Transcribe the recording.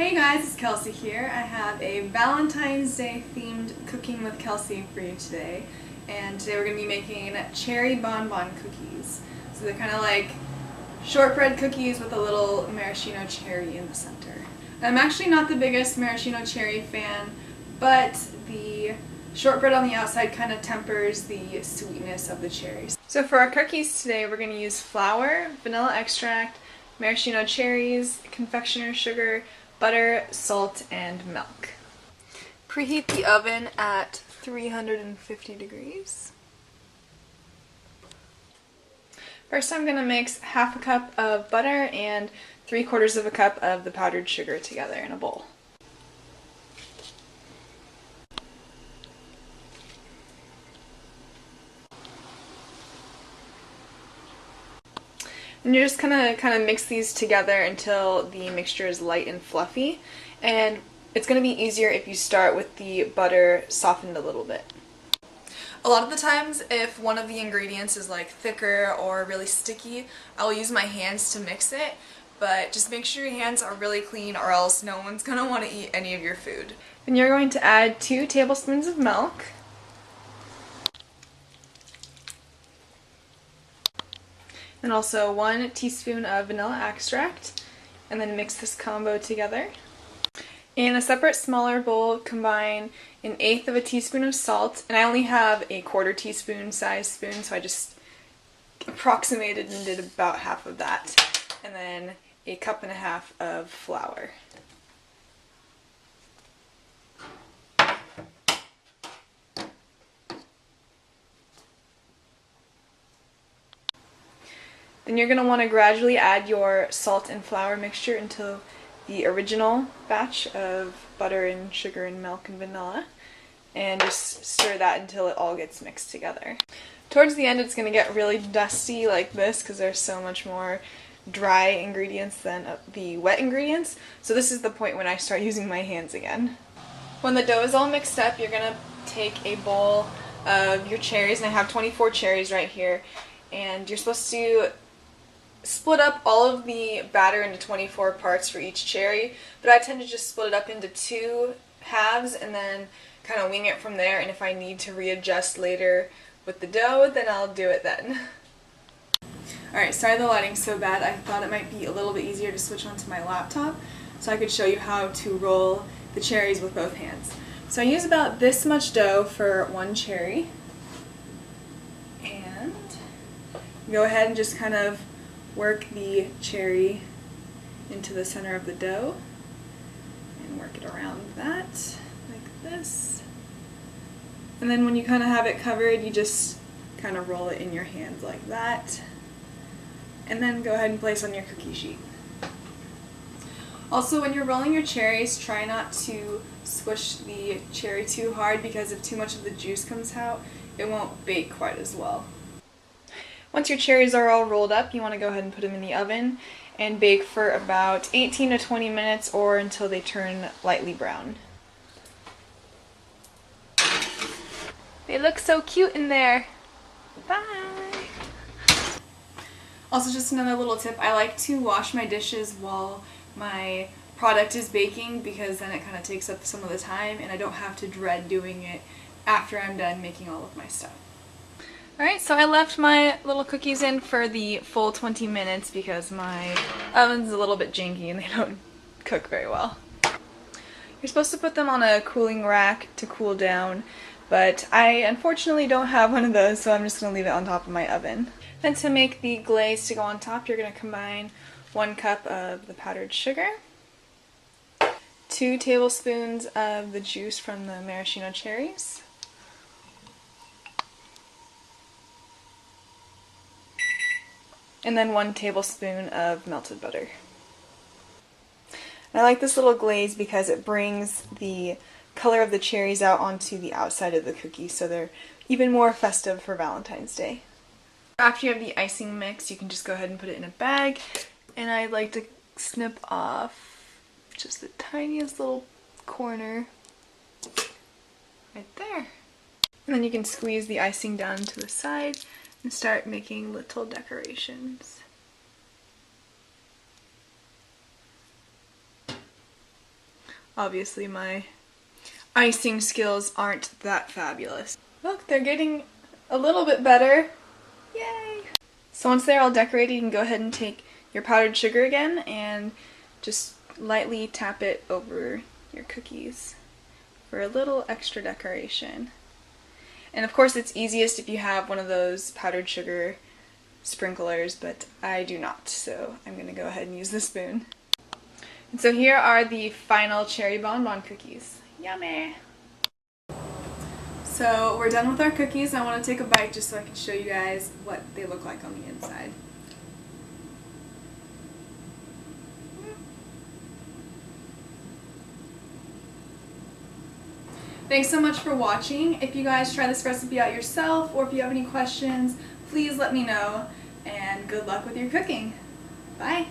Hey guys, it's Kelsey here. I have a Valentine's Day themed Cooking with Kelsey for you today. And today we're going to be making cherry bonbon cookies. So they're kind of like shortbread cookies with a little maraschino cherry in the center. I'm actually not the biggest maraschino cherry fan, but the shortbread on the outside kind of tempers the sweetness of the cherries. So for our cookies today, we're going to use flour, vanilla extract, maraschino cherries, confectioners sugar, butter, salt, and milk. Preheat the oven at 350 degrees. First I'm going to mix half a cup of butter and 3/4 of a cup of the powdered sugar together in a bowl. And you're just gonna kind of mix these together until the mixture is light and fluffy. And it's gonna be easier if you start with the butter softened a little bit. A lot of the times, if one of the ingredients is like thicker or really sticky, I'll use my hands to mix it. But just make sure your hands are really clean or else no one's gonna want to eat any of your food. Then you're going to add 2 tablespoons of milk. And also 1 teaspoon of vanilla extract, and then mix this combo together. In a separate smaller bowl, combine 1/8 teaspoon of salt, and I only have a 1/4 teaspoon size spoon, so I just approximated and did about half of that. And then 1.5 cups of flour. Then you're going to want to gradually add your salt and flour mixture until the original batch of butter and sugar and milk and vanilla, and just stir that until it all gets mixed together. Towards the end it's going to get really dusty like this because there's so much more dry ingredients than the wet ingredients, so this is the point when I start using my hands again. When the dough is all mixed up, you're going to take a bowl of your cherries, and I have 24 cherries right here, and you're supposed to split up all of the batter into 24 parts for each cherry, but I tend to just split it up into 2 halves and then kind of wing it from there, and if I need to readjust later with the dough, then I'll do it then. Alright, sorry the lighting's so bad. I thought it might be a little bit easier to switch onto my laptop so I could show you how to roll the cherries with both hands. So I use about this much dough for 1 cherry, and go ahead and just kind of work the cherry into the center of the dough and work it around that like this. And then when you kind of have it covered, you just kind of roll it in your hands like that. And then go ahead and place on your cookie sheet. Also, when you're rolling your cherries, try not to squish the cherry too hard, because if too much of the juice comes out, it won't bake quite as well. Once your cherries are all rolled up, you want to go ahead and put them in the oven and bake for about 18 to 20 minutes or until they turn lightly brown. They look so cute in there. Bye! Also, just another little tip, I like to wash my dishes while my product is baking, because then it kind of takes up some of the time and I don't have to dread doing it after I'm done making all of my stuff. Alright, so I left my little cookies in for the full 20 minutes because my oven's a little bit janky and they don't cook very well. You're supposed to put them on a cooling rack to cool down, but I unfortunately don't have one of those, so I'm just going to leave it on top of my oven. Then to make the glaze to go on top, you're going to combine 1 cup of the powdered sugar, 2 tablespoons of the juice from the maraschino cherries, and then 1 tablespoon of melted butter. And I like this little glaze because it brings the color of the cherries out onto the outside of the cookie, so they're even more festive for Valentine's Day. After you have the icing mix, you can just go ahead and put it in a bag, and I like to snip off just the tiniest little corner right there. And then you can squeeze the icing down to the side and start making little decorations. Obviously my icing skills aren't that fabulous. Look, they're getting a little bit better. Yay! So once they're all decorated, you can go ahead and take your powdered sugar again and just lightly tap it over your cookies for a little extra decoration. And of course it's easiest if you have one of those powdered sugar sprinklers, but I do not, so I'm going to go ahead and use the spoon. And so here are the final cherry bonbon cookies. Yummy! So we're done with our cookies. I want to take a bite just so I can show you guys what they look like on the inside. Thanks so much for watching. If you guys try this recipe out yourself or if you have any questions, please let me know, and good luck with your cooking. Bye!